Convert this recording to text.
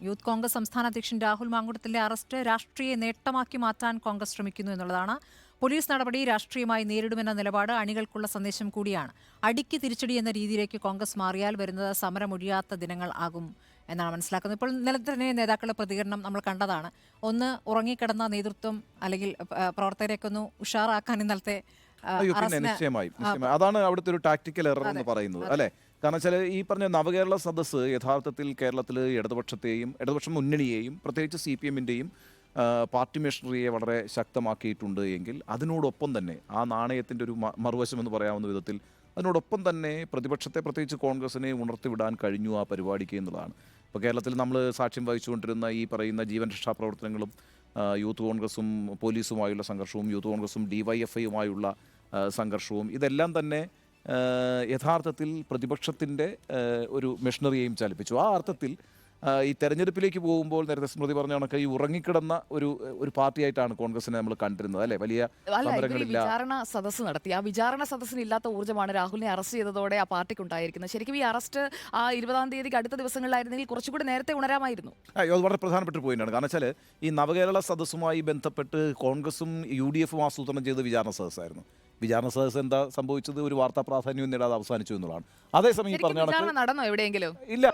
Youth Congress സംസ്ഥാന അധ്യക്ഷൻ Rahul മാങ്കുടത്തിന്റെ arrest രാഷ്ട്രീയ നേട്ടമാക്കി മാറ്റാൻ കോൺഗ്രസ് ശ്രമിക്കുന്നു എന്നുള്ളതാണ്. പോലീസ് നടപടി രാഷ്ട്രീയമായി നേരിടുമെന്ന നിലപാട് അണികൾക്കുള്ള സന്ദേശം കൂടിയാണ്. അടിക്ക് തിരിച്ചടി എന്ന രീതിയിലേക്ക് കോൺഗ്രസ് മാറിയാൽ വരുന്നത് സമരമൊഴിയാത്ത ദിനങ്ങൾ ആകും എന്നാണ് മനസ്സിലാക്കുന്നത്. ഇപ്പോൾ ഇന്നലെ തന്നെ നേതാക്കളുടെ പ്രതികരണം നമ്മൾ കണ്ടതാണ്. ഒന്ന് ഉറങ്ങിക്കിടന്ന നേതൃത്വം അല്ലെങ്കിൽ പ്രവർത്തകരെയൊക്കെ ഒന്ന് ഉഷാറാക്കാൻ ഇന്നലത്തെ നിശ്ചയമായും അതാണ് അവിടുത്തെ ഒരു ടാക്ടിക്കൽ എറർ എന്ന് പറയുന്നത് അല്ലെ. കാരണം വെച്ചാൽ ഈ പറഞ്ഞ നവകേരള സദസ്സ് യഥാർത്ഥത്തിൽ കേരളത്തിൽ ഇടതുപക്ഷ മുന്നണിയെയും പ്രത്യേകിച്ച് CPM-ന്റെയും പാർട്ടി മെഷീനറിയെ വളരെ ശക്തമാക്കിയിട്ടുണ്ട് എങ്കിൽ അതിനോടൊപ്പം തന്നെ ആ നാണയത്തിൻ്റെ ഒരു മറുവശം എന്ന് പറയാവുന്ന വിധത്തിൽ അതിനോടൊപ്പം തന്നെ പ്രതിപക്ഷത്തെ പ്രത്യേകിച്ച് കോൺഗ്രസിനെ ഉണർത്തിവിടാൻ കഴിഞ്ഞു ആ പരിപാടിക്ക് എന്നുള്ളതാണ്. ഇപ്പോൾ കേരളത്തിൽ നമ്മൾ സാക്ഷ്യം വഹിച്ചുകൊണ്ടിരുന്ന ഈ പറയുന്ന ജീവൻ രക്ഷാ പ്രവർത്തനങ്ങളും യൂത്ത് കോൺഗ്രസും പോലീസുമായുള്ള സംഘർഷവും യൂത്ത് കോൺഗ്രസും DYFI-യുമായുള്ള സംഘർഷവും ഇതെല്ലാം തന്നെ യഥാർത്ഥത്തിൽ പ്രതിപക്ഷത്തിൻ്റെ ഒരു മെഷീനറിയെയും ചലിപ്പിച്ചു. ആ അർത്ഥത്തിൽ ഈ തെരഞ്ഞെടുപ്പിലേക്ക് പോകുമ്പോൾ നേരത്തെ സ്മൃതി പറഞ്ഞ കണക്ക് ഈ ഉറങ്ങിക്കിടന്ന ഒരു പാർട്ടിയായിട്ടാണ് കോൺഗ്രസിനെ നമ്മൾ കണ്ടിരുന്നത് അല്ലെ. വലിയ വിചാരണ സദസ്സ് നടത്തി. ആ വിചാരണ സദസ്സിന് ഇല്ലാത്ത ഊർജ്ജമാണ് രാഹുലിനെ അറസ്റ്റ് ചെയ്തതോടെ ആ പാർട്ടിക്ക് ഉണ്ടായിരിക്കുന്നത്. ശരിക്കും ഈ അറസ്റ്റ് ആ 20-ാം തീയതിക്ക് അടുത്ത ദിവസങ്ങളിലായിരുന്നെങ്കിൽ കുറച്ചുകൂടി നേരത്തെ ഉണരാമായിരുന്നു. അത് വളരെ പ്രധാനപ്പെട്ട പോയിന്റാണ്. കാരണം വെച്ചാൽ ഈ നവകേരള സദസ്സുമായി ബന്ധപ്പെട്ട് കോൺഗ്രസും UDF-ഉം ആസൂത്രണം ചെയ്ത് വിചാരണ സദസ്സായിരുന്നു. വിചാരണ സദസ്സ് എന്താ സംഭവിച്ചത്? ഒരു വാർത്താ പ്രാധാന്യം നേടാതെ അവസാനിച്ചു എന്നുള്ളതാണ്. അതേസമയം ഈ പറഞ്ഞ നടന്നോ എവിടെയെങ്കിലും? ഇല്ല.